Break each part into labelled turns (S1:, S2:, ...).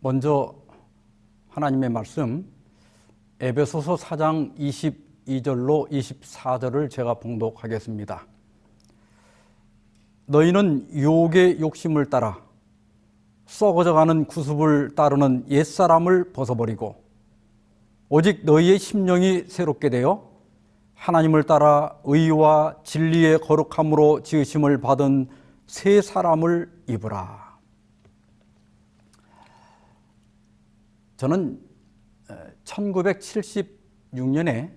S1: 먼저 하나님의 말씀 에베소서 4장 22절로 24절을 제가 봉독하겠습니다. 너희는 유혹의 욕심을 따라 썩어져가는 구습을 따르는 옛사람을 벗어버리고 오직 너희의 심령이 새롭게 되어 하나님을 따라 의와 진리의 거룩함으로 지으심을 받은 새 사람을 입으라. 저는 1976년에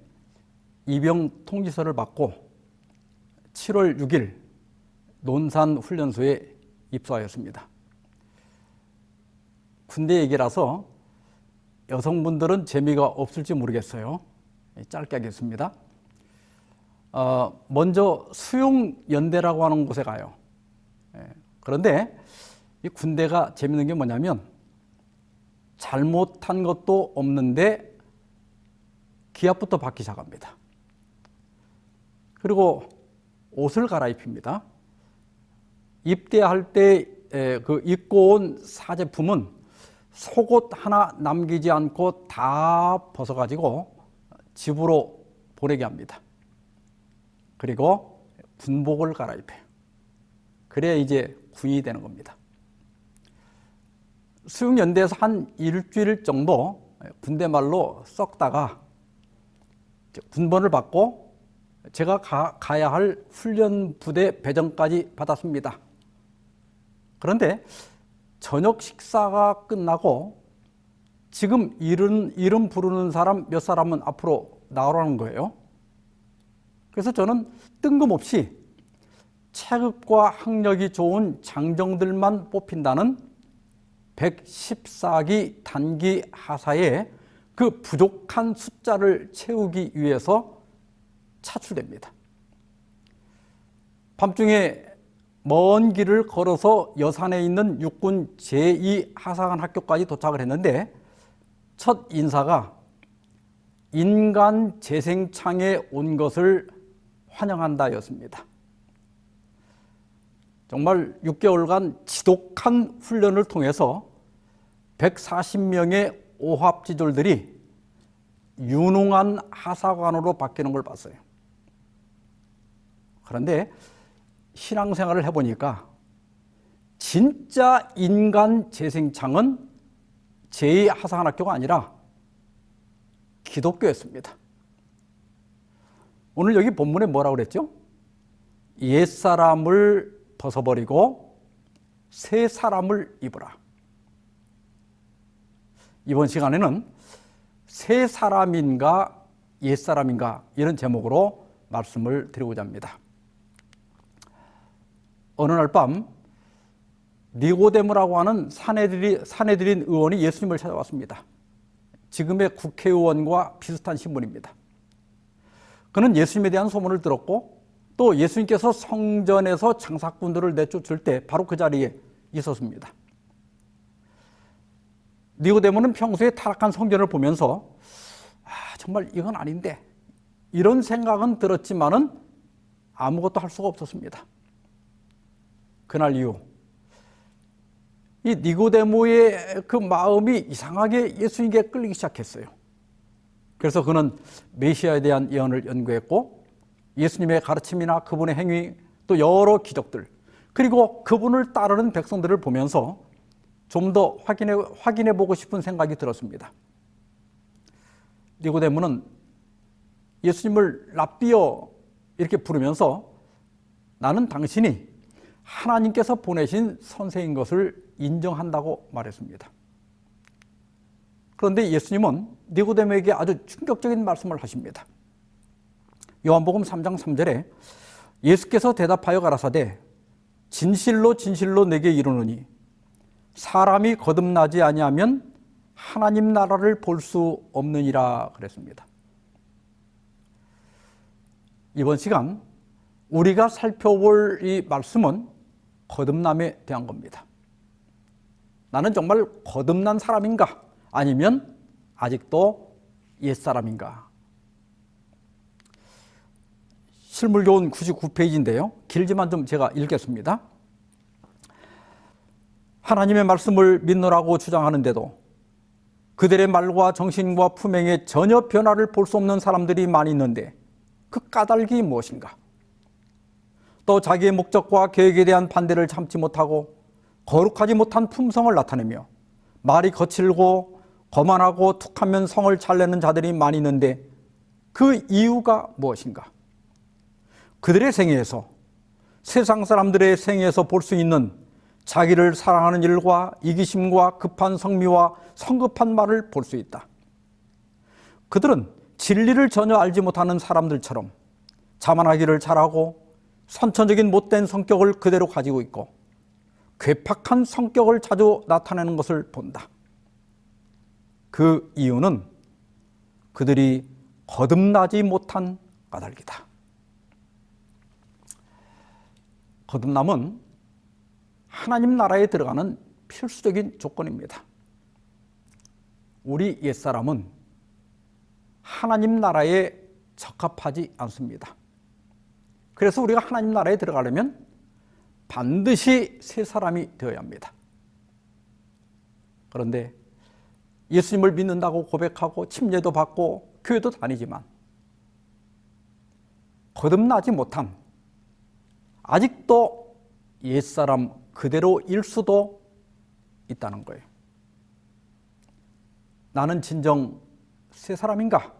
S1: 이병 통지서를 받고 7월 6일 논산 훈련소에 입소하였습니다. 군대 얘기라서 여성분들은 재미가 없을지 모르겠어요. 짧게 하겠습니다. 먼저 수용연대라고 하는 곳에 가요. 그런데 이 군대가 재밌는 게 뭐냐면 잘못한 것도 없는데 기합부터 받기 시작합니다. 그리고 옷을 갈아입힙니다. 입대할 때 그 입고 온 사제품은 속옷 하나 남기지 않고 다 벗어가지고 집으로 보내게 합니다. 그리고 군복을 갈아입혀요. 그래야 이제 군인이 되는 겁니다. 수용연대에서 한 일주일 정도 군대 말로 썩다가 군번을 받고 제가 가야 할 훈련 부대 배정까지 받았습니다. 그런데 저녁 식사가 끝나고 지금 이름 부르는 사람 몇 사람은 앞으로 나오라는 거예요. 그래서 저는 뜬금없이 체급과 학력이 좋은 장정들만 뽑힌다는 114기 단기 하사에 그 부족한 숫자를 채우기 위해서 차출됩니다. 밤중에 먼 길을 걸어서 여산에 있는 육군 제2하사관 학교까지 도착을 했는데 첫 인사가 인간 재생창에 온 것을 환영한다였습니다. 정말 6개월간 지독한 훈련을 통해서 140명의 오합지졸들이 유능한 하사관으로 바뀌는 걸 봤어요. 그런데 신앙생활을 해보니까 진짜 인간 재생창은 제2하사관학교가 아니라 기독교였습니다. 오늘 여기 본문에 뭐라고 그랬죠? 옛사람을 벗어버리고 새 사람을 입으라. 이번 시간에는 새 사람인가 옛사람인가 이런 제목으로 말씀을 드리고자 합니다. 어느 날 밤 니고데모라고 하는 사내들인 의원이 예수님을 찾아왔습니다. 지금의 국회의원과 비슷한 신분입니다. 그는 예수님에 대한 소문을 들었고 또 예수님께서 성전에서 장사꾼들을 내쫓을 때 바로 그 자리에 있었습니다. 니고데모는 평소에 타락한 성전을 보면서 정말 이건 아닌데 이런 생각은 들었지만은 아무것도 할 수가 없었습니다. 그날 이후 이 니고데모의 그 마음이 이상하게 예수님께 끌리기 시작했어요. 그래서 그는 메시아에 대한 예언을 연구했고 예수님의 가르침이나 그분의 행위 또 여러 기적들 그리고 그분을 따르는 백성들을 보면서 좀 더 확인해 보고 싶은 생각이 들었습니다. 니고데모는 예수님을 랍비어 이렇게 부르면서 나는 당신이 하나님께서 보내신 선생인 것을 인정한다고 말했습니다. 그런데 예수님은 니고데모에게 아주 충격적인 말씀을 하십니다. 요한복음 3장 3절에 예수께서 대답하여 가라사대 진실로 진실로 내게 이르노니 사람이 거듭나지 아니하면 하나님 나라를 볼 수 없느니라 그랬습니다. 이번 시간 우리가 살펴볼 이 말씀은 거듭남에 대한 겁니다. 나는 정말 거듭난 사람인가? 아니면 아직도 옛사람인가? 실물교훈 99페이지인데요. 길지만 좀 제가 읽겠습니다. 하나님의 말씀을 믿노라고 주장하는데도 그들의 말과 정신과 품행에 전혀 변화를 볼 수 없는 사람들이 많이 있는데 그 까닭이 무엇인가? 또 자기의 목적과 계획에 대한 반대를 참지 못하고 거룩하지 못한 품성을 나타내며 말이 거칠고 거만하고 툭하면 성을 잘 내는 자들이 많이 있는데 그 이유가 무엇인가? 그들의 생애에서, 세상 사람들의 생애에서 볼 수 있는 자기를 사랑하는 일과 이기심과 급한 성미와 성급한 말을 볼 수 있다. 그들은 진리를 전혀 알지 못하는 사람들처럼 자만하기를 잘하고 선천적인 못된 성격을 그대로 가지고 있고 괴팍한 성격을 자주 나타내는 것을 본다. 그 이유는 그들이 거듭나지 못한 까닭이다. 거듭남은 하나님 나라에 들어가는 필수적인 조건입니다. 우리 옛사람은 하나님 나라에 적합하지 않습니다. 그래서 우리가 하나님 나라에 들어가려면 반드시 새 사람이 되어야 합니다. 그런데 예수님을 믿는다고 고백하고 침례도 받고 교회도 다니지만 거듭나지 못한, 아직도 옛사람 그대로일 수도 있다는 거예요. 나는 진정 새 사람인가?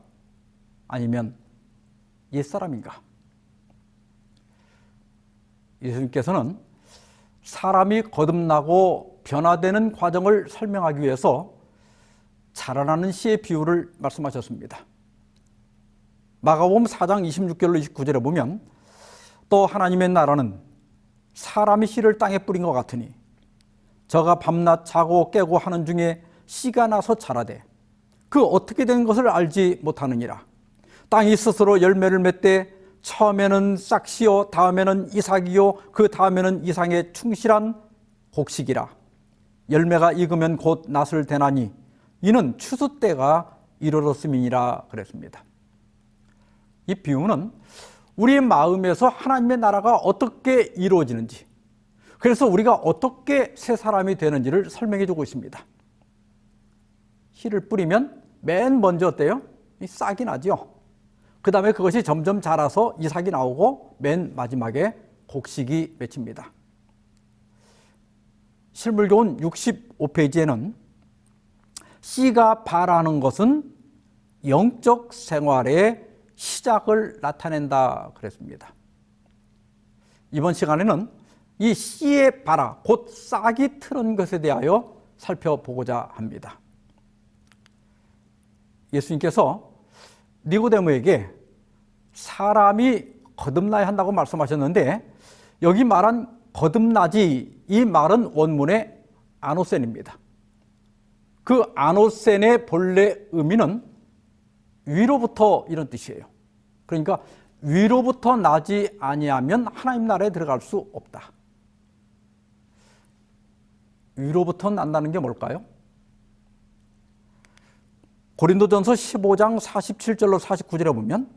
S1: 아니면 옛사람인가? 예수님께서는 사람이 거듭나고 변화되는 과정을 설명하기 위해서 자라나는 씨의 비유를 말씀하셨습니다. 마가복음 4장 26절로 29절에 보면 또 하나님의 나라는 사람이 씨를 땅에 뿌린 것 같으니 저가 밤낮 자고 깨고 하는 중에 씨가 나서 자라되 그 어떻게 된 것을 알지 못하느니라. 땅이 스스로 열매를 맺되 처음에는 싹씨요 다음에는 이삭이요 그 다음에는 이삭에 충실한 곡식이라. 열매가 익으면 곧 낫을 대나니 이는 추수 때가 이르렀음이니라 그랬습니다. 이 비유는 우리의 마음에서 하나님의 나라가 어떻게 이루어지는지, 그래서 우리가 어떻게 새 사람이 되는지를 설명해 주고 있습니다. 씨를 뿌리면 맨 먼저 어때요? 싹이 나죠. 그 다음에 그것이 점점 자라서 이삭이 나오고 맨 마지막에 곡식이 맺힙니다. 실물교훈 65페이지에는 씨가 발하는 것은 영적 생활의 시작을 나타낸다 그랬습니다. 이번 시간에는 이 씨의 발화, 곧 싹이 트는 것에 대하여 살펴보고자 합니다. 예수님께서 니고데모에게 사람이 거듭나야 한다고 말씀하셨는데 여기 말한 거듭나지, 이 말은 원문의 아노센입니다. 그 아노센의 본래 의미는 위로부터 이런 뜻이에요. 그러니까 위로부터 나지 아니하면 하나님 나라에 들어갈 수 없다. 위로부터 난다는 게 뭘까요? 고린도전서 15장 47절로 49절에 보면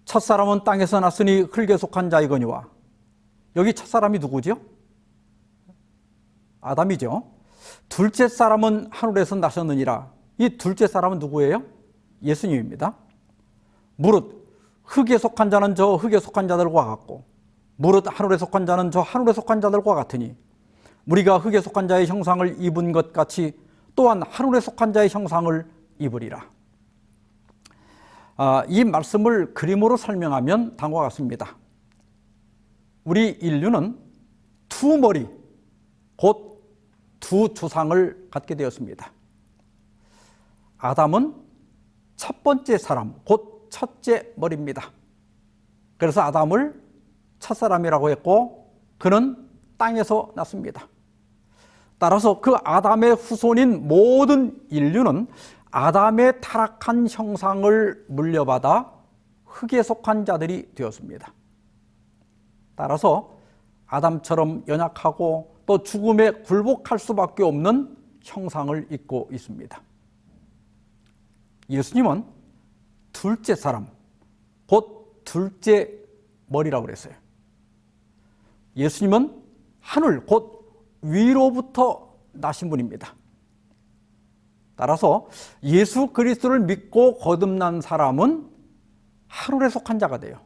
S1: 첫사람은 땅에서 났으니 흙에 속한 자이거니와, 여기 첫사람이 누구죠? 아담이죠. 둘째 사람은 하늘에서 나셨느니라. 이 둘째 사람은 누구예요? 예수님입니다. 무릇 흙에 속한 자는 저 흙에 속한 자들과 같고 무릇 하늘에 속한 자는 저 하늘에 속한 자들과 같으니 우리가 흙에 속한 자의 형상을 입은 것 같이 또한 하늘에 속한 자의 형상을 입으리라. 이 말씀을 그림으로 설명하면 다음과 같습니다. 우리 인류는 두 머리, 곧 두 조상을 갖게 되었습니다. 아담은 첫 번째 사람, 곧 첫째 머리입니다. 그래서 아담을 첫사람이라고 했고 그는 땅에서 났습니다. 따라서 그 아담의 후손인 모든 인류는 아담의 타락한 형상을 물려받아 흙에 속한 자들이 되었습니다. 따라서 아담처럼 연약하고 또 죽음에 굴복할 수밖에 없는 형상을 입고 있습니다. 예수님은 둘째 사람, 곧 둘째 머리라고 그랬어요. 예수님은 하늘, 곧 위로부터 나신 분입니다. 따라서 예수 그리스도를 믿고 거듭난 사람은 하늘에 속한 자가 돼요.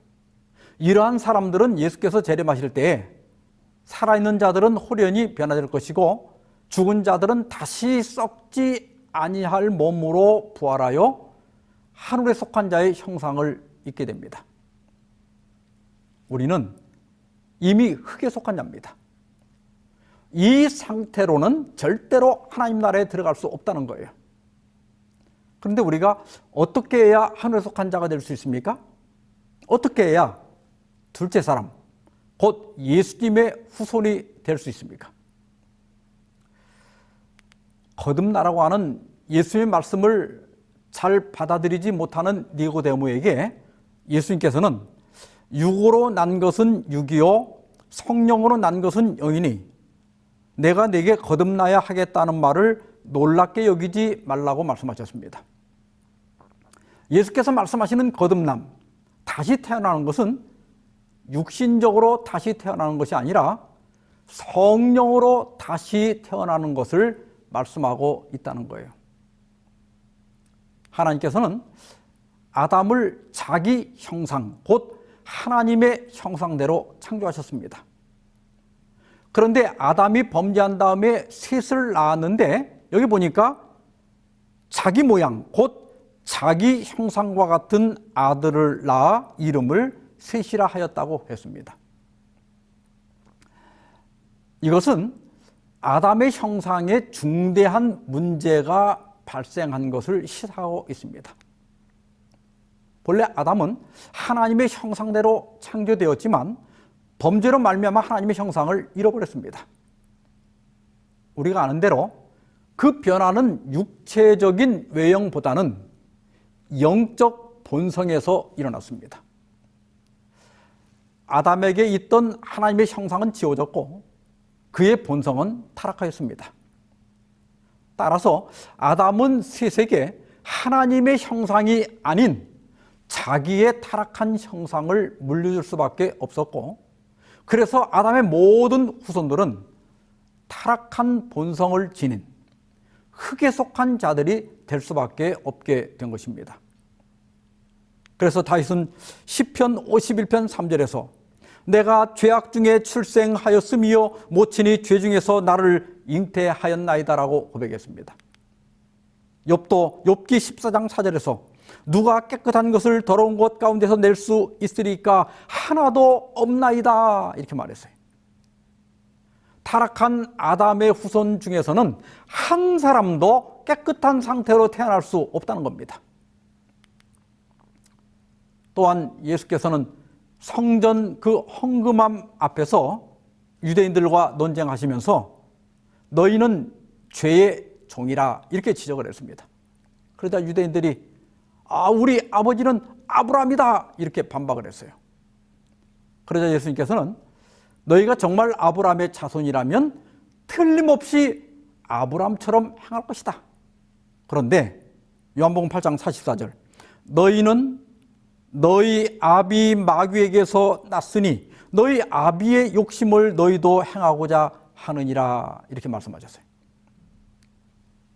S1: 이러한 사람들은 예수께서 재림하실 때에 살아있는 자들은 홀연히 변화될 것이고 죽은 자들은 다시 썩지 아니할 몸으로 부활하여 하늘에 속한 자의 형상을 입게 됩니다. 우리는 이미 흙에 속한 자입니다. 이 상태로는 절대로 하나님 나라에 들어갈 수 없다는 거예요. 그런데 우리가 어떻게 해야 하늘에 속한 자가 될 수 있습니까? 어떻게 해야 둘째 사람, 곧 예수님의 후손이 될 수 있습니까? 거듭나라고 하는 예수님의 말씀을 잘 받아들이지 못하는 니고데모에게 예수님께서는 육으로 난 것은 육이요 성령으로 난 것은 영이니 내가 네게 거듭나야 하겠다는 말을 놀랍게 여기지 말라고 말씀하셨습니다. 예수께서 말씀하시는 거듭남, 다시 태어나는 것은 육신적으로 다시 태어나는 것이 아니라 성령으로 다시 태어나는 것을 말씀하고 있다는 거예요. 하나님께서는 아담을 자기 형상, 곧 하나님의 형상대로 창조하셨습니다. 그런데 아담이 범죄한 다음에 셋을 낳았는데 여기 보니까 자기 모양, 곧 자기 형상과 같은 아들을 낳아 이름을 셋이라 하였다고 했습니다. 이것은 아담의 형상에 중대한 문제가 발생한 것을 시사하고 있습니다. 본래 아담은 하나님의 형상대로 창조되었지만 범죄로 말미암아 하나님의 형상을 잃어버렸습니다. 우리가 아는 대로 그 변화는 육체적인 외형보다는 영적 본성에서 일어났습니다. 아담에게 있던 하나님의 형상은 지워졌고 그의 본성은 타락하였습니다. 따라서 아담은 셋에게 하나님의 형상이 아닌 자기의 타락한 형상을 물려줄 수밖에 없었고 그래서 아담의 모든 후손들은 타락한 본성을 지닌 흙에 속한 자들이 될 수밖에 없게 된 것입니다. 그래서 다윗은 시편 51편 3절에서 내가 죄악 중에 출생하였음이요 모친이 죄 중에서 나를 잉태하였나이다라고 고백했습니다. 욥기 14장 4절에서 누가 깨끗한 것을 더러운 것 가운데서 낼 수 있으리까 하나도 없나이다 이렇게 말했어요. 타락한 아담의 후손 중에서는 한 사람도 깨끗한 상태로 태어날 수 없다는 겁니다. 또한 예수께서는 성전 그 헌금함 앞에서 유대인들과 논쟁하시면서 너희는 죄의 종이라 이렇게 지적을 했습니다. 그러자 유대인들이 우리 아버지는 아브라함이다 이렇게 반박을 했어요. 그러자 예수님께서는 너희가 정말 아브라함의 자손이라면 틀림없이 아브라함처럼 행할 것이다. 그런데 요한복음 8장 44절 너희는 너희 아비 마귀에게서 났으니 너희 아비의 욕심을 너희도 행하고자 하느니라 이렇게 말씀하셨어요.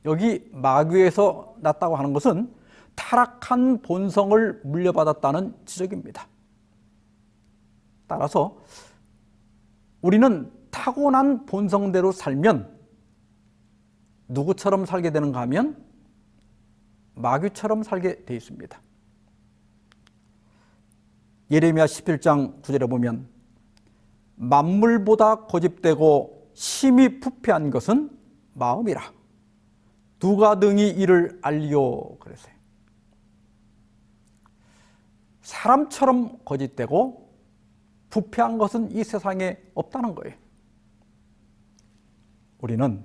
S1: 여기 마귀에서 났다고 하는 것은 타락한 본성을 물려받았다는 지적입니다. 따라서 우리는 타고난 본성대로 살면 누구처럼 살게 되는가 하면 마귀처럼 살게 되어 있습니다. 예레미야 11장 9절에 보면 만물보다 고집되고 심히 부패한 것은 마음이라 누가 능히 이를 알리오 그랬어요. 사람처럼 거짓되고 부패한 것은 이 세상에 없다는 거예요. 우리는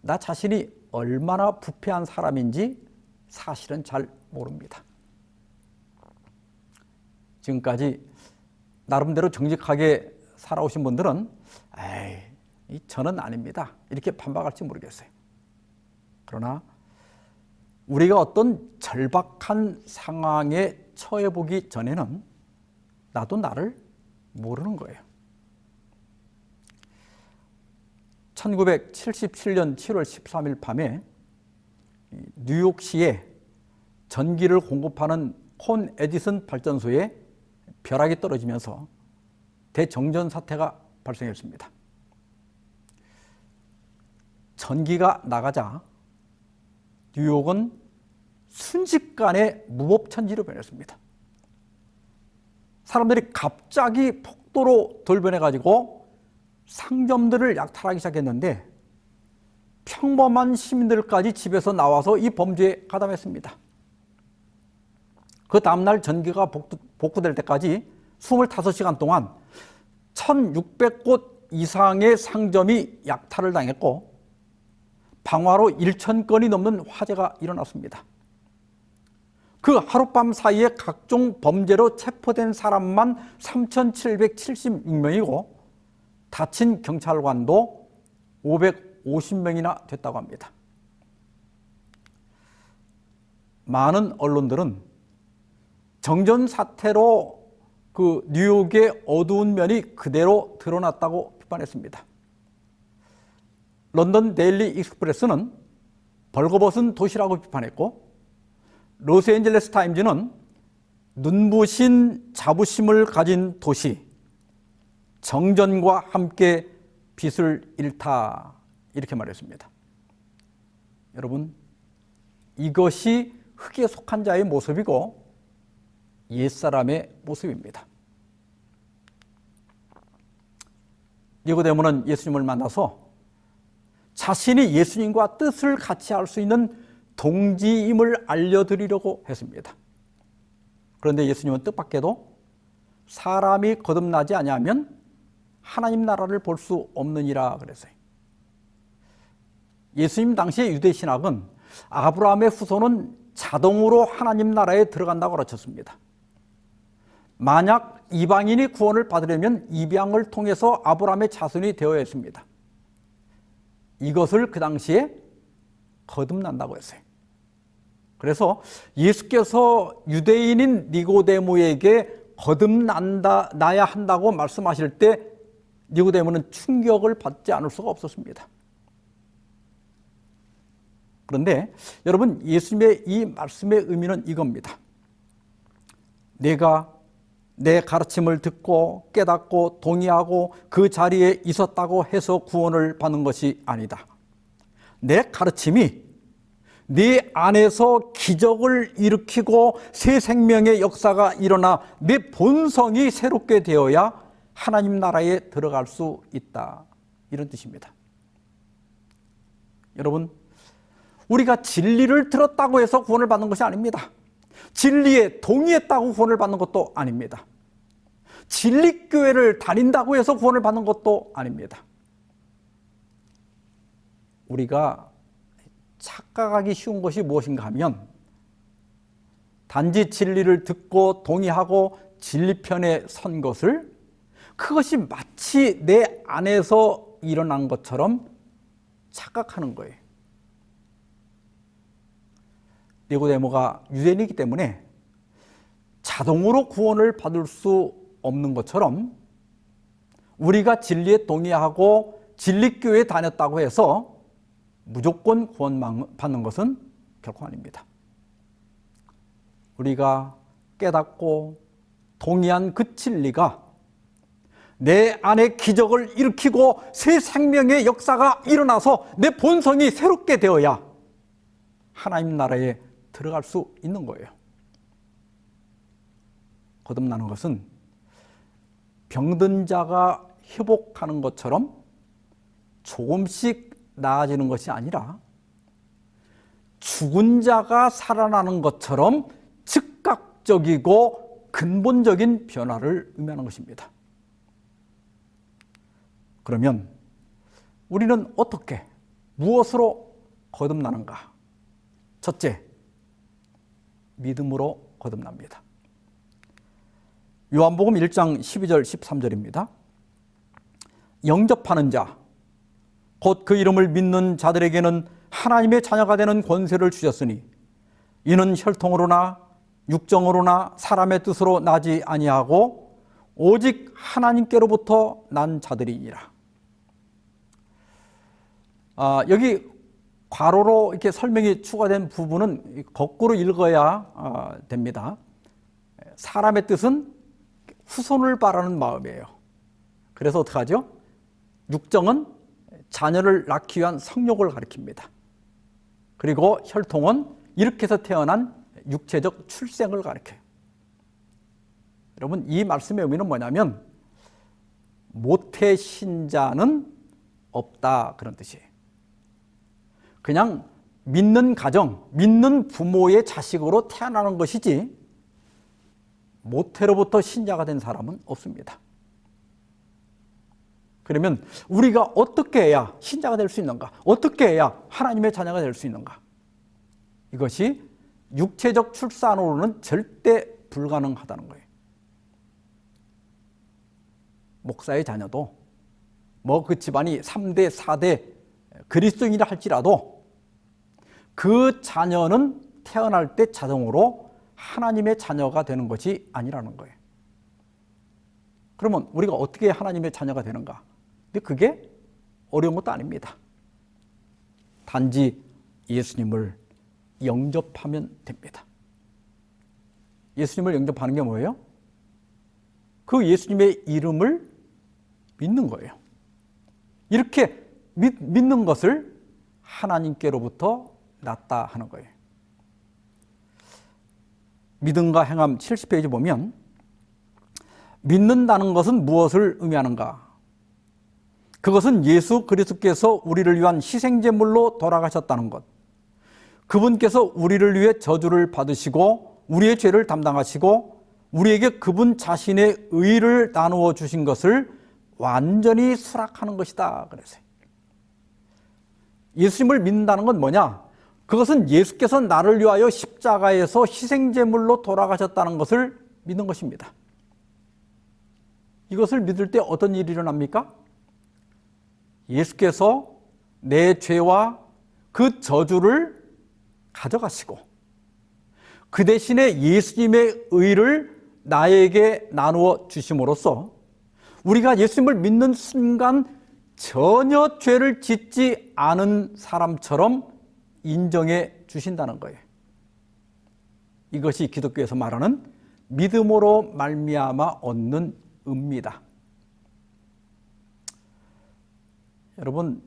S1: 나 자신이 얼마나 부패한 사람인지 사실은 잘 모릅니다. 지금까지 나름대로 정직하게 살아오신 분들은 저는 아닙니다 이렇게 반박할지 모르겠어요. 그러나 우리가 어떤 절박한 상황에 처해 보기 전에는 나도 나를 모르는 거예요. 1977년 7월 13일 밤에 뉴욕시에 전기를 공급하는 콘 에디슨 발전소에 벼락이 떨어지면서 대정전 사태가 발생했습니다. 전기가 나가자 뉴욕은 순식간에 무법천지로 변했습니다. 사람들이 갑자기 폭도로 돌변해가지고 상점들을 약탈하기 시작했는데 평범한 시민들까지 집에서 나와서 이 범죄에 가담했습니다. 그 다음날 전기가 복구될 때까지 25시간 동안 1,600곳 이상의 상점이 약탈을 당했고 방화로 1,000건이 넘는 화재가 일어났습니다. 그 하룻밤 사이에 각종 범죄로 체포된 사람만 3,776명이고 다친 경찰관도 550명이나 됐다고 합니다. 많은 언론들은 정전 사태로 그 뉴욕의 어두운 면이 그대로 드러났다고 비판했습니다. 런던 데일리 익스프레스는 벌거벗은 도시라고 비판했고 로스앤젤레스 타임즈는 눈부신 자부심을 가진 도시, 정전과 함께 빛을 잃다 이렇게 말했습니다. 여러분, 이것이 흙에 속한 자의 모습이고 옛사람의 모습입니다. 니고데모는 예수님을 만나서 자신이 예수님과 뜻을 같이 할 수 있는 동지임을 알려드리려고 했습니다. 그런데 예수님은 뜻밖에도 사람이 거듭나지 아니하면 하나님 나라를 볼 수 없느니라 그랬어요. 예수님 당시의 유대 신학은 아브라함의 후손은 자동으로 하나님 나라에 들어간다고 가르쳤습니다. 만약 이방인이 구원을 받으려면 입양을 통해서 아브라함의 자손이 되어야 했습니다. 이것을 그 당시에 거듭난다고 했어요. 그래서 예수께서 유대인인 니고데모에게 거듭나야 한다고 말씀하실 때 니고데모는 충격을 받지 않을 수가 없었습니다. 그런데 여러분, 예수님의 이 말씀의 의미는 이겁니다. 내가 내 가르침을 듣고 깨닫고 동의하고 그 자리에 있었다고 해서 구원을 받는 것이 아니다. 내 가르침이 네 안에서 기적을 일으키고 새 생명의 역사가 일어나 내 본성이 새롭게 되어야 하나님 나라에 들어갈 수 있다. 이런 뜻입니다. 여러분, 우리가 진리를 들었다고 해서 구원을 받는 것이 아닙니다. 진리에 동의했다고 구원을 받는 것도 아닙니다. 진리교회를 다닌다고 해서 구원을 받는 것도 아닙니다. 우리가 착각하기 쉬운 것이 무엇인가 하면 단지 진리를 듣고 동의하고 진리편에 선 것을 그것이 마치 내 안에서 일어난 것처럼 착각하는 거예요. 니고데모가 유대인이기 때문에 자동으로 구원을 받을 수 없는 것처럼 우리가 진리에 동의하고 진리교회에 다녔다고 해서 무조건 구원받는 것은 결코 아닙니다. 우리가 깨닫고 동의한 그 진리가 내 안에 기적을 일으키고 새 생명의 역사가 일어나서 내 본성이 새롭게 되어야 하나님 나라에 들어갈 수 있는 거예요. 거듭나는 것은 병든 자가 회복하는 것처럼 조금씩 나아지는 것이 아니라 죽은 자가 살아나는 것처럼 즉각적이고 근본적인 변화를 의미하는 것입니다. 그러면 우리는 어떻게, 무엇으로 거듭나는가? 첫째, 믿음으로 거듭납니다. 요한복음 1장 12절 13절입니다. 영접하는 자, 곧 그 이름을 믿는 자들에게는 하나님의 자녀가 되는 권세를 주셨으니 이는 혈통으로나 육정으로나 사람의 뜻으로 나지 아니하고 오직 하나님께로부터 난 자들이니라. 여기 괄호로 이렇게 설명이 추가된 부분은 거꾸로 읽어야 됩니다. 사람의 뜻은 후손을 바라는 마음이에요. 그래서 어떡하죠? 육정은 자녀를 낳기 위한 성욕을 가리킵니다. 그리고 혈통은 이렇게 해서 태어난 육체적 출생을 가리켜요. 여러분, 이 말씀의 의미는 뭐냐면 모태 신자는 없다, 그런 뜻이에요. 그냥 믿는 가정, 믿는 부모의 자식으로 태어나는 것이지 모태로부터 신자가 된 사람은 없습니다. 그러면 우리가 어떻게 해야 신자가 될 수 있는가? 어떻게 해야 하나님의 자녀가 될 수 있는가? 이것이 육체적 출산으로는 절대 불가능하다는 거예요. 목사의 자녀도 그 집안이 3대, 4대 그리스도인이라 할지라도 그 자녀는 태어날 때 자동으로 하나님의 자녀가 되는 것이 아니라는 거예요. 그러면 우리가 어떻게 하나님의 자녀가 되는가? 근데 그게 어려운 것도 아닙니다. 단지 예수님을 영접하면 됩니다. 예수님을 영접하는 게 뭐예요? 그 예수님의 이름을 믿는 거예요. 이렇게 믿는 것을 하나님께로부터 났다 하는 거예요. 믿음과 행함 70페이지 보면 믿는다는 것은 무엇을 의미하는가? 그것은 예수 그리스도께서 우리를 위한 희생제물로 돌아가셨다는 것, 그분께서 우리를 위해 저주를 받으시고 우리의 죄를 담당하시고 우리에게 그분 자신의 의를 나누어 주신 것을 완전히 수락하는 것이다 그랬어요. 예수님을 믿는다는 건 뭐냐? 그것은 예수께서 나를 위하여 십자가에서 희생제물로 돌아가셨다는 것을 믿는 것입니다. 이것을 믿을 때 어떤 일이 일어납니까? 예수께서 내 죄와 그 저주를 가져가시고 그 대신에 예수님의 의를 나에게 나누어 주심으로써 우리가 예수님을 믿는 순간 전혀 죄를 짓지 않은 사람처럼 인정해 주신다는 거예요. 이것이 기독교에서 말하는 믿음으로 말미암아 얻는 의입니다. 여러분,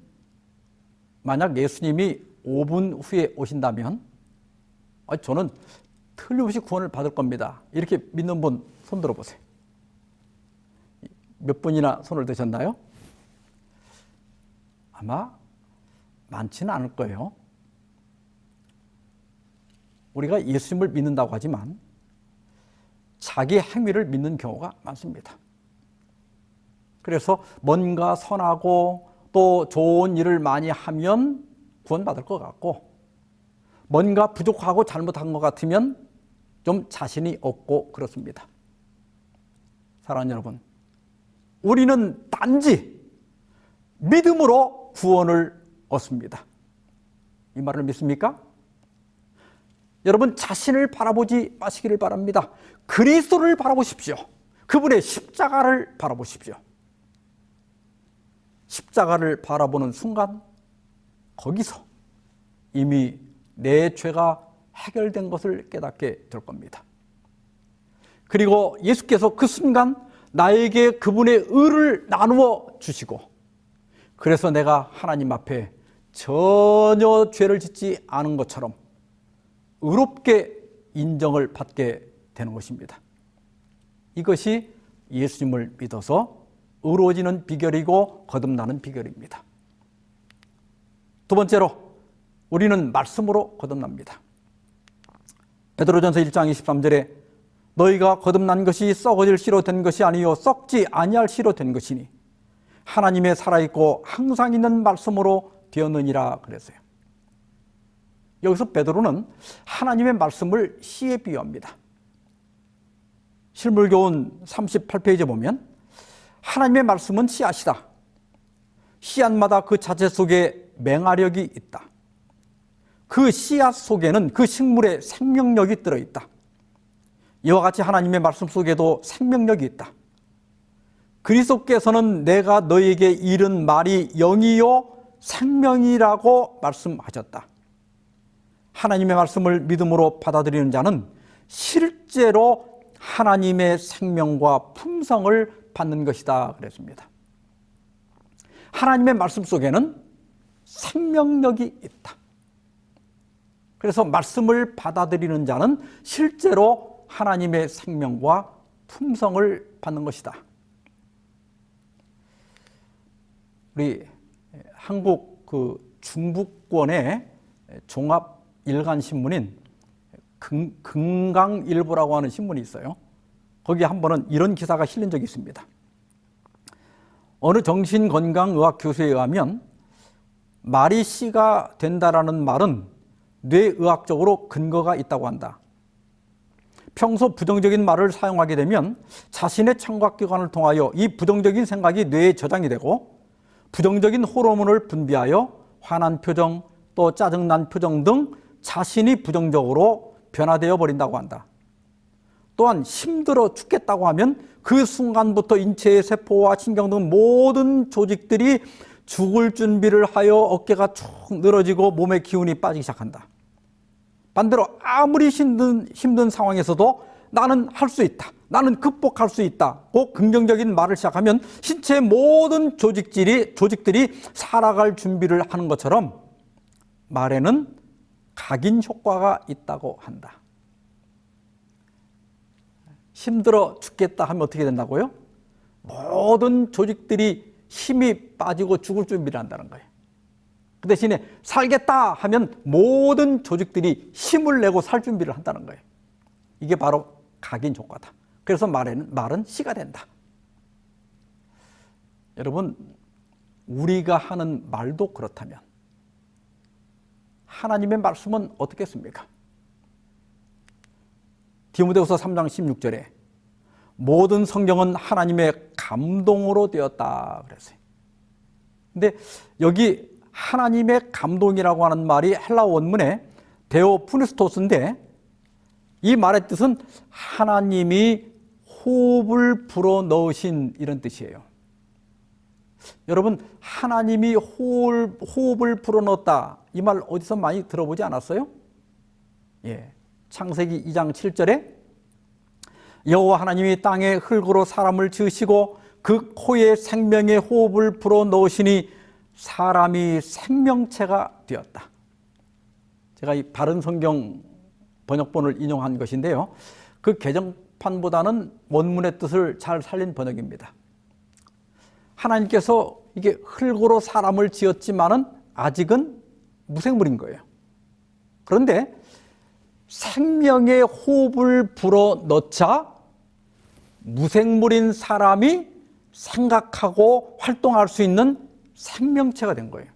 S1: 만약 예수님이 5분 후에 오신다면 저는 틀림없이 구원을 받을 겁니다. 이렇게 믿는 분 손 들어보세요. 몇 분이나 손을 드셨나요? 아마 많지는 않을 거예요. 우리가 예수님을 믿는다고 하지만 자기 행위를 믿는 경우가 많습니다. 그래서 뭔가 선하고 또 좋은 일을 많이 하면 구원받을 것 같고 뭔가 부족하고 잘못한 것 같으면 좀 자신이 없고 그렇습니다. 사랑하는 여러분, 우리는 단지 믿음으로 구원을 얻습니다. 이 말을 믿습니까? 여러분, 자신을 바라보지 마시기를 바랍니다. 그리스도를 바라보십시오. 그분의 십자가를 바라보십시오. 십자가를 바라보는 순간 거기서 이미 내 죄가 해결된 것을 깨닫게 될 겁니다. 그리고 예수께서 그 순간 나에게 그분의 의를 나누어 주시고 그래서 내가 하나님 앞에 전혀 죄를 짓지 않은 것처럼 의롭게 인정을 받게 되는 것입니다. 이것이 예수님을 믿어서 의로워지는 비결이고 거듭나는 비결입니다. 두 번째로 우리는 말씀으로 거듭납니다. 베드로전서 1장 23절에 너희가 거듭난 것이 썩어질 씨로 된 것이 아니요 썩지 아니할 씨로 된 것이니 하나님의 살아있고 항상 있는 말씀으로 되었느니라 그랬어요. 여기서 베드로는 하나님의 말씀을 씨에 비유합니다. 실물교훈 38페이지에 보면 하나님의 말씀은 씨앗이다. 씨앗마다 그 자체 속에 맹아력이 있다. 그 씨앗 속에는 그 식물의 생명력이 들어있다. 이와 같이 하나님의 말씀 속에도 생명력이 있다. 그리스도께서는 내가 너희에게 이른 말이 영이요 생명이라고 말씀하셨다. 하나님의 말씀을 믿음으로 받아들이는 자는 실제로 하나님의 생명과 품성을 받는 것이다 그랬습니다. 하나님의 말씀 속에는 생명력이 있다. 그래서 말씀을 받아들이는 자는 실제로 하나님의 생명과 품성을 받는 것이다. 우리 한국 중부권의 종합 일간 신문인 금강일보라고 하는 신문이 있어요. 거기 한 번은 이런 기사가 실린 적이 있습니다. 어느 정신건강의학 교수에 의하면 말이 씨가 된다라는 말은 뇌의학적으로 근거가 있다고 한다. 평소 부정적인 말을 사용하게 되면 자신의 청각기관을 통하여 이 부정적인 생각이 뇌에 저장이 되고 부정적인 호르몬을 분비하여 화난 표정, 또 짜증난 표정 등 자신이 부정적으로 변화되어 버린다고 한다. 또한 힘들어 죽겠다고 하면 그 순간부터 인체의 세포와 신경 등 모든 조직들이 죽을 준비를 하여 어깨가 축 늘어지고 몸의 기운이 빠지기 시작한다. 반대로 아무리 힘든 상황에서도 나는 할 수 있다. 나는 극복할 수 있다. 고 긍정적인 말을 시작하면 신체의 모든 조직들이 살아갈 준비를 하는 것처럼 말에는 각인 효과가 있다고 한다. 힘들어 죽겠다 하면 어떻게 된다고요? 모든 조직들이 힘이 빠지고 죽을 준비를 한다는 거예요. 그 대신에 살겠다 하면 모든 조직들이 힘을 내고 살 준비를 한다는 거예요. 이게 바로 각인 효과다. 그래서 말은 씨가 된다. 여러분, 우리가 하는 말도 그렇다면 하나님의 말씀은 어떻겠습니까? 디모데후서 3장 16절에 모든 성경은 하나님의 감동으로 되었다 그랬어요. 근데 여기 하나님의 감동이라고 하는 말이 헬라 원문에 데오푸니스토스인데 이 말의 뜻은 하나님이 호흡을 불어넣으신 이런 뜻이에요. 여러분, 하나님이 호흡을 불어넣었다 이 말 어디서 많이 들어보지 않았어요? 예, 창세기 2장 7절에 여호와 하나님이 땅에 흙으로 사람을 지으시고 그 코에 생명의 호흡을 불어넣으시니 사람이 생명체가 되었다. 제가 이 바른 성경 번역본을 인용한 것인데요. 그 개정판보다는 원문의 뜻을 잘 살린 번역입니다. 하나님께서 이게 흙으로 사람을 지었지만은 아직은 무생물인 거예요. 그런데 생명의 호흡을 불어넣자 무생물인 사람이 생각하고 활동할 수 있는 생명체가 된 거예요.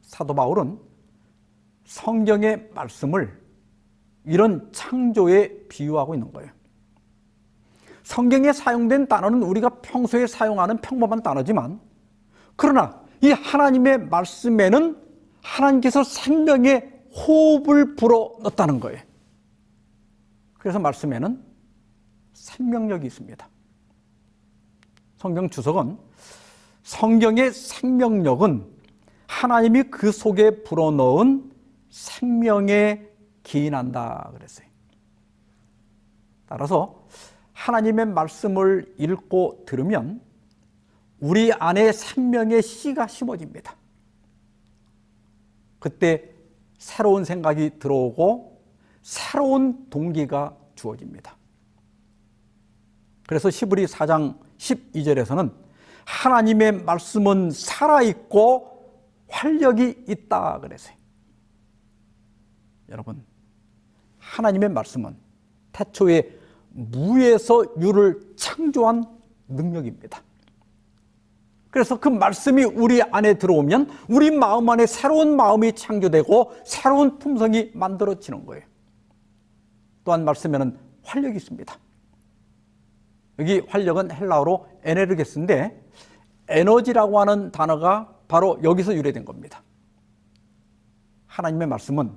S1: 사도 바울은 성경의 말씀을 이런 창조에 비유하고 있는 거예요. 성경에 사용된 단어는 우리가 평소에 사용하는 평범한 단어지만 그러나 이 하나님의 말씀에는 하나님께서 생명의 호흡을 불어넣었다는 거예요. 그래서 말씀에는 생명력이 있습니다. 성경 주석은 성경의 생명력은 하나님이 그 속에 불어넣은 생명에 기인한다 그랬어요. 따라서 하나님의 말씀을 읽고 들으면 우리 안에 생명의 씨가 심어집니다. 그때 새로운 생각이 들어오고 새로운 동기가 주어집니다. 그래서 히브리 4장 12절에서는 하나님의 말씀은 살아있고 활력이 있다 그랬어요. 여러분, 하나님의 말씀은 태초에 무에서 유를 창조한 능력입니다. 그래서 그 말씀이 우리 안에 들어오면 우리 마음 안에 새로운 마음이 창조되고 새로운 품성이 만들어지는 거예요. 또한 말씀에는 활력이 있습니다. 여기 활력은 헬라어로 에네르게스인데 에너지라고 하는 단어가 바로 여기서 유래된 겁니다. 하나님의 말씀은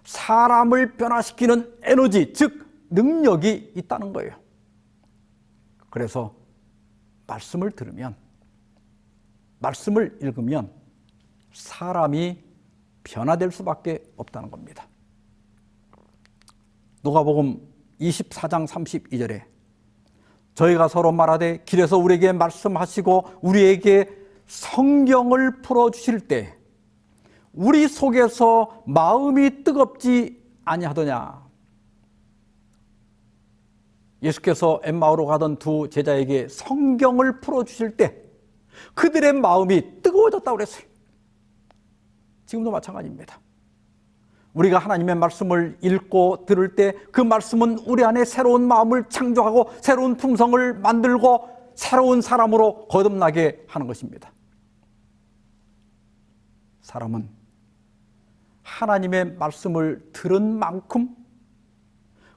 S1: 사람을 변화시키는 에너지, 즉 능력이 있다는 거예요. 그래서 말씀을 들으면 말씀을 읽으면 사람이 변화될 수밖에 없다는 겁니다. 누가복음 24장 32절에 저희가 서로 말하되 길에서 우리에게 말씀하시고 우리에게 성경을 풀어주실 때 우리 속에서 마음이 뜨겁지 아니하더냐. 예수께서 엠마오로 가던 두 제자에게 성경을 풀어주실 때 그들의 마음이 뜨거워졌다고 그랬어요. 지금도 마찬가지입니다. 우리가 하나님의 말씀을 읽고 들을 때 그 말씀은 우리 안에 새로운 마음을 창조하고 새로운 품성을 만들고 새로운 사람으로 거듭나게 하는 것입니다. 사람은 하나님의 말씀을 들은 만큼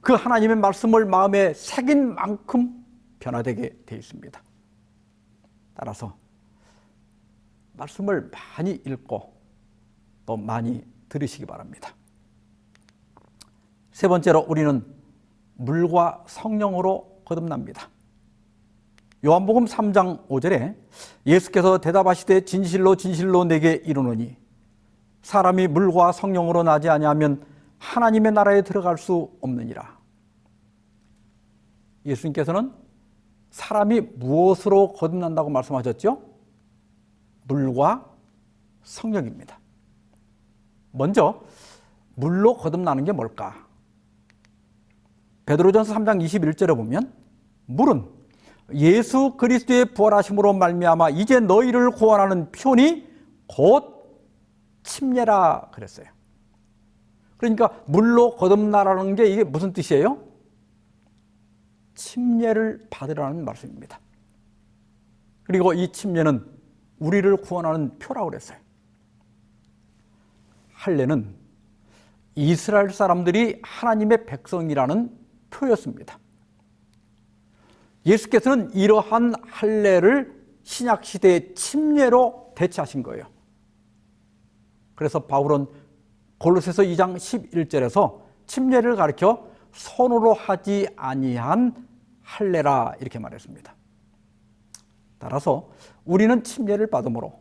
S1: 그 하나님의 말씀을 마음에 새긴 만큼 변화되게 되어 있습니다. 따라서 말씀을 많이 읽고 또 많이 들으시기 바랍니다. 세 번째로 우리는 물과 성령으로 거듭납니다. 요한복음 3장 5절에 예수께서 대답하시되 진실로 진실로 내게 이르노니 사람이 물과 성령으로 나지 아니하면 하나님의 나라에 들어갈 수 없느니라. 예수님께서는 사람이 무엇으로 거듭난다고 말씀하셨죠? 물과 성령입니다. 먼저 물로 거듭나는 게 뭘까? 베드로전서 3장 21절에 보면 물은 예수 그리스도의 부활하심으로 말미암아 이제 너희를 구원하는 표현이 곧 침례라 그랬어요. 그러니까 물로 거듭나라는 게 이게 무슨 뜻이에요? 침례를 받으라는 말씀입니다. 그리고 이 침례는 우리를 구원하는 표라고 그랬어요. 할례는 이스라엘 사람들이 하나님의 백성이라는 표였습니다. 예수께서는 이러한 할례를 신약시대의 침례로 대체하신 거예요. 그래서 바울은 골로새서 2장 11절에서 침례를 가리켜 손으로 하지 아니한 할례라 이렇게 말했습니다. 따라서 우리는 침례를 받음으로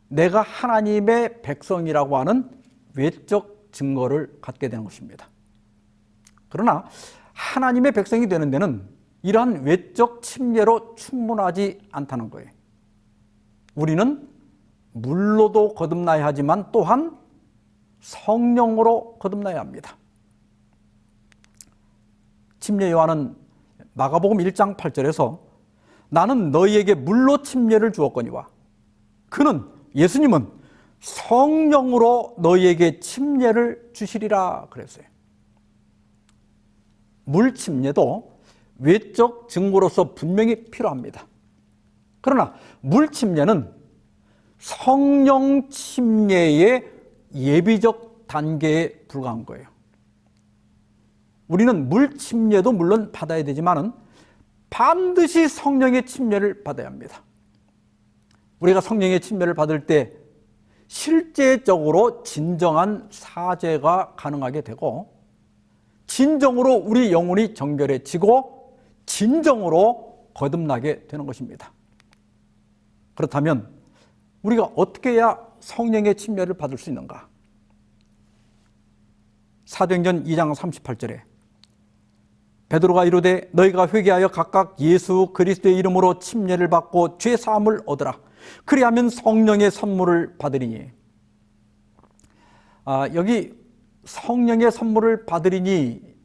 S1: 내가 하나님의 백성이라고 하는 외적 증거를 갖게 되는 것입니다. 그러나 하나님의 백성이 되는 데는 이러한 외적 침례로 충분하지 않다는 거예요. 우리는 물로도 거듭나야 하지만 또한 성령으로 거듭나야 합니다. 침례 요한은 마가복음 1장 8절에서 나는 너희에게 물로 침례를 주었거니와 그는 예수님은 성령으로 너희에게 침례를 주시리라 그랬어요. 물 침례도 외적 증거로서 분명히 필요합니다. 그러나 물 침례는 성령 침례의 예비적 단계에 불과한 거예요. 우리는 물 침례도 물론 받아야 되지만은 반드시 성령의 침례를 받아야 합니다. 우리가 성령의 침례를 받을 때 실제적으로 진정한 사죄가 가능하게 되고 진정으로 우리 영혼이 정결해지고 진정으로 거듭나게 되는 것입니다. 그렇다면 우리가 어떻게 해야 성령의 침례를 받을 수 있는가? 사도행전 2장 38절에 베드로가 이르되 너희가 회개하여 각각 예수 그리스도의 이름으로 침례를 받고 죄 사함을 얻으라. 그리하면 성령의 선물을 받으리니. 여기 성령의 선물을 받으리니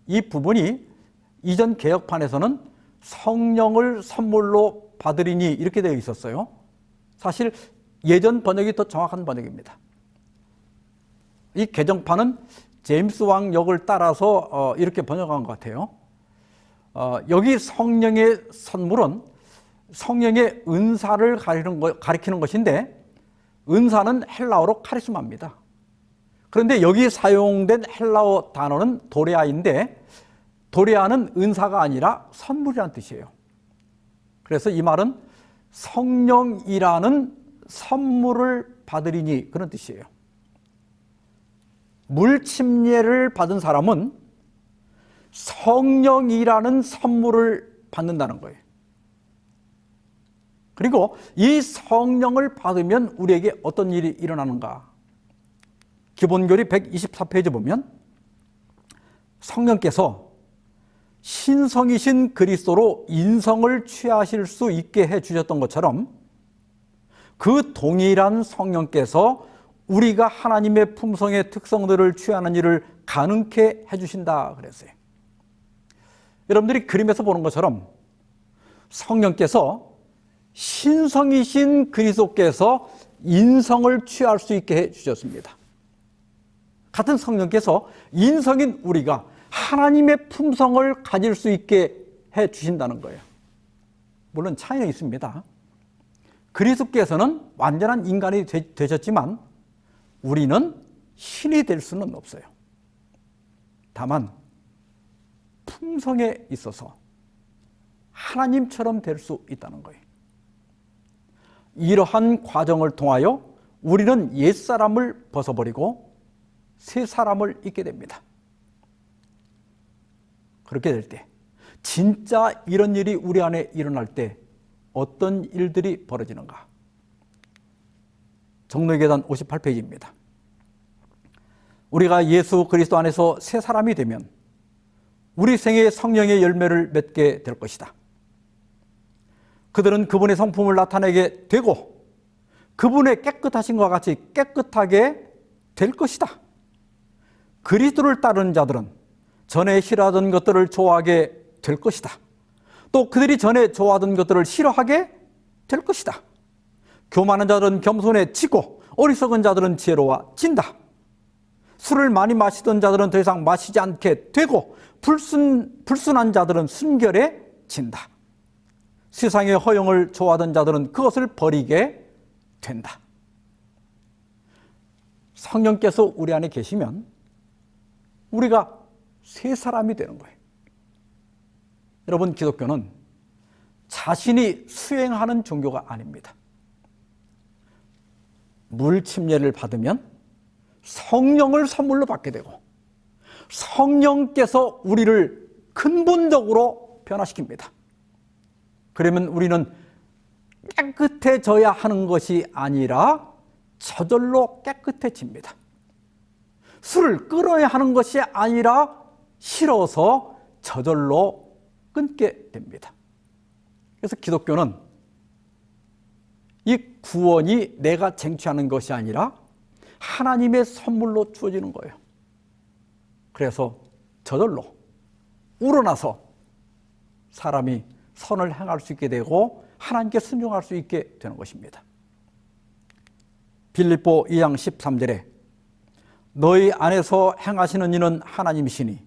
S1: 이 부분이 이전 개역판에서는 성령을 선물로 받으리니 이렇게 되어 있었어요. 사실 예전 번역이 더 정확한 번역입니다. 이 개정판은 제임스 왕 역을 따라서 이렇게 번역한 것 같아요. 여기 성령의 선물은 성령의 은사를 가리키는 것인데 은사는 헬라어로 카리스마입니다. 그런데 여기 사용된 헬라어 단어는 도레아인데 도레아는 은사가 아니라 선물이라는 뜻이에요. 그래서 이 말은 성령이라는 선물을 받으리니 그런 뜻이에요. 물 침례를 받은 사람은 성령이라는 선물을 받는다는 거예요. 그리고 이 성령을 받으면 우리에게 어떤 일이 일어나는가? 기본교리 124페이지 보면 성령께서 신성이신 그리스도로 인성을 취하실 수 있게 해주셨던 것처럼 그 동일한 성령께서 우리가 하나님의 품성의 특성들을 취하는 일을 가능케 해주신다 그랬어요. 여러분들이 그림에서 보는 것처럼 성령께서 신성이신 그리스도께서 인성을 취할 수 있게 해주셨습니다. 같은 성령께서 인성인 우리가 하나님의 품성을 가질 수 있게 해주신다는 거예요. 물론 차이는 있습니다. 그리스도께서는 완전한 인간이 되셨지만 우리는 신이 될 수는 없어요. 다만 품성에 있어서 하나님처럼 될 수 있다는 거예요. 이러한 과정을 통하여 우리는 옛사람을 벗어버리고 새 사람을 입게 됩니다. 그렇게 될 때 진짜 이런 일이 우리 안에 일어날 때 어떤 일들이 벌어지는가? 정로계단 58페이지입니다. 우리가 예수 그리스도 안에서 새 사람이 되면 우리 생에 성령의 열매를 맺게 될 것이다. 그들은 그분의 성품을 나타내게 되고 그분의 깨끗하심과 같이 깨끗하게 될 것이다. 그리스도를 따르는 자들은 전에 싫어하던 것들을 좋아하게 될 것이다. 또 그들이 전에 좋아하던 것들을 싫어하게 될 것이다. 교만한 자들은 겸손해지고 어리석은 자들은 지혜로워진다. 술을 많이 마시던 자들은 더 이상 마시지 않게 되고 불순한 자들은 순결해진다. 세상의 허영을 좋아하던 자들은 그것을 버리게 된다. 성령께서 우리 안에 계시면 우리가 새 사람이 되는 거예요. 여러분, 기독교는 자신이 수행하는 종교가 아닙니다. 물 침례를 받으면 성령을 선물로 받게 되고 성령께서 우리를 근본적으로 변화시킵니다. 그러면 우리는 깨끗해져야 하는 것이 아니라 저절로 깨끗해집니다. 술을 끊어야 하는 것이 아니라 싫어서 저절로 끊게 됩니다. 그래서 기독교는 이 구원이 내가 쟁취하는 것이 아니라 하나님의 선물로 주어지는 거예요. 그래서 저절로 우러나서 사람이 선을 행할 수 있게 되고 하나님께 순종할 수 있게 되는 것입니다. 빌립보 2장 13절에 너희 안에서 행하시는 이는 하나님이시니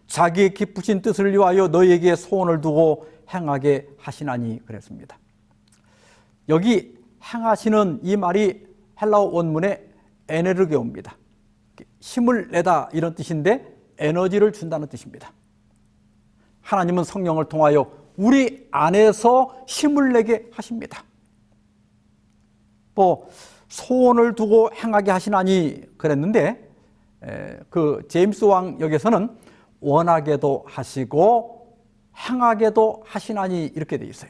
S1: 자기의 기쁘신 뜻을 위하여 너희에게 소원을 두고 행하게 하시나니 그랬습니다. 여기 행하시는 이 말이 헬라어 원문의 에네르게오입니다. 힘을 내다 이런 뜻인데 에너지를 준다는 뜻입니다. 하나님은 성령을 통하여 우리 안에서 힘을 내게 하십니다. 또 소원을 두고 행하게 하시나니 그랬는데 그 제임스 왕 여기서는 원하게도 하시고 행하게도 하시나니 이렇게 돼 있어요.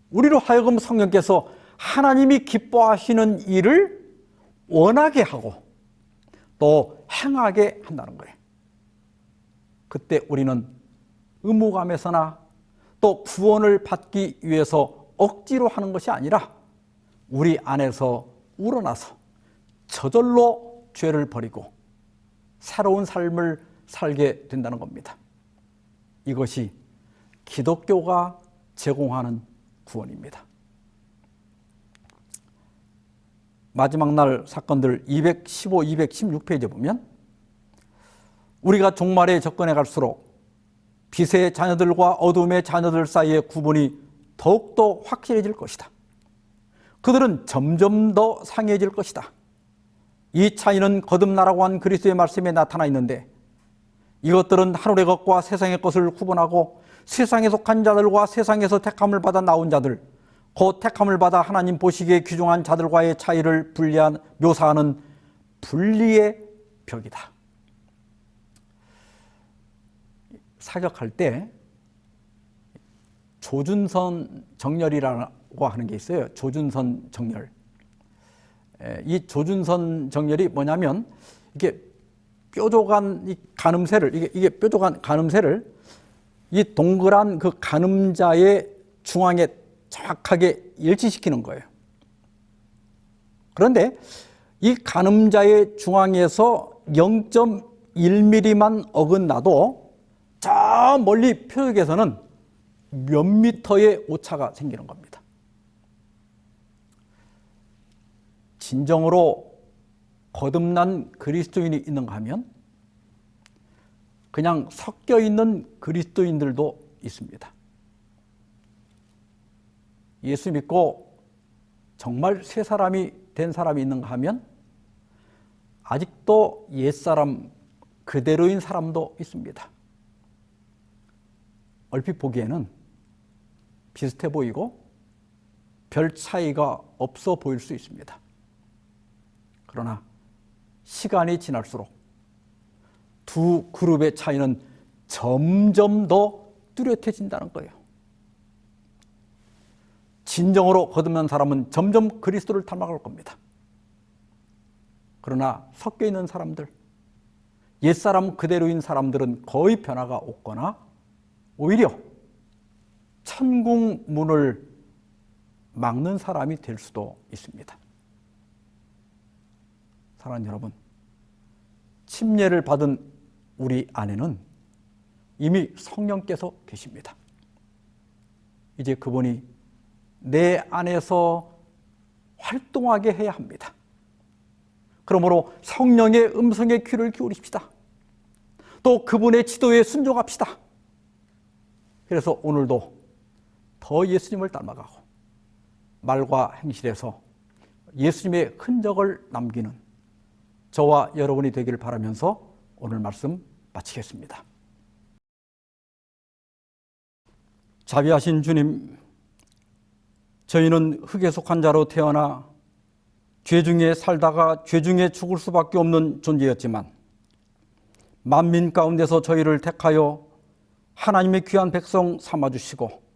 S1: 우리로 하여금 성령께서 하나님이 기뻐하시는 일을 원하게 하고 또 행하게 한다는 거예요. 그때 우리는 의무감에서나 또 구원을 받기 위해서 억지로 하는 것이 아니라 우리 안에서 우러나서 저절로 죄를 버리고 새로운 삶을 살게 된다는 겁니다. 이것이 기독교가 제공하는 구원입니다. 마지막 날 사건들 215, 216페이지에 보면 우리가 종말에 접근해 갈수록 빛의 자녀들과 어둠의 자녀들 사이의 구분이 더욱더 확실해질 것이다. 그들은 점점 더 상해질 것이다. 이 차이는 거듭나라고 한 그리스도의 말씀에 나타나 있는데 이것들은 하늘의 것과 세상의 것을 구분하고 세상에 속한 자들과 세상에서 택함을 받아 나온 자들, 곧 택함을 받아 하나님 보시기에 귀중한 자들과의 차이를 묘사하는 분리의 벽이다. 사역할 때 조준선 정렬이라고 하는 게 있어요. 조준선 정렬. 이 조준선 정렬이 뭐냐면 이게 뾰족한 이 가늠쇠를 이게 뾰족한 가늠쇠를 이 동그란 그 가늠자의 중앙에 정확하게 일치시키는 거예요. 그런데 이 가늠자의 중앙에서 0.1mm만 어긋나도 저 멀리 표적에서는 몇 미터의 오차가 생기는 겁니다. 진정으로 거듭난 그리스도인이 있는가 하면 그냥 섞여 있는 그리스도인들도 있습니다. 예수 믿고 정말 새 사람이 된 사람이 있는가 하면 아직도 옛사람 그대로인 사람도 있습니다. 얼핏 보기에는 비슷해 보이고 별 차이가 없어 보일 수 있습니다. 그러나 시간이 지날수록 두 그룹의 차이는 점점 더 뚜렷해진다는 거예요. 진정으로 거듭난 사람은 점점 그리스도를 닮아갈 겁니다. 그러나 섞여 있는 사람들, 옛사람 그대로인 사람들은 거의 변화가 없거나 오히려 천국 문을 막는 사람이 될 수도 있습니다. 사랑하는 여러분, 침례를 받은 우리 안에는 이미 성령께서 계십니다. 이제 그분이 내 안에서 활동하게 해야 합니다. 그러므로 성령의 음성에 귀를 기울입시다. 또 그분의 지도에 순종합시다. 그래서 오늘도 더 예수님을 닮아가고 말과 행실에서 예수님의 흔적을 남기는 저와 여러분이 되기를 바라면서 오늘 말씀 마치겠습니다. 자비하신 주님, 저희는 흙에 속한 자로 태어나 죄 중에 살다가 죄 중에 죽을 수밖에 없는 존재였지만 만민 가운데서 저희를 택하여 하나님의 귀한 백성 삼아주시고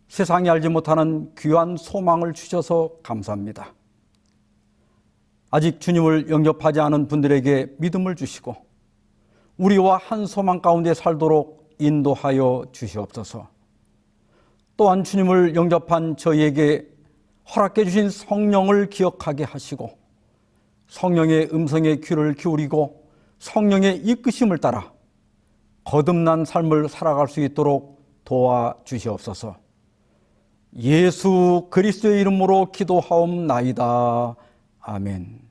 S1: 세상이 알지 못하는 귀한 소망을 주셔서 감사합니다. 아직 주님을 영접하지 않은 분들에게 믿음을 주시고 우리와 한 소망 가운데 살도록 인도하여 주시옵소서. 또한 주님을 영접한 저희에게 허락해 주신 성령을 기억하게 하시고 성령의 음성에 귀를 기울이고 성령의 이끄심을 따라 거듭난 삶을 살아갈 수 있도록 도와주시옵소서. 예수 그리스도의 이름으로 기도하옵나이다. 아멘.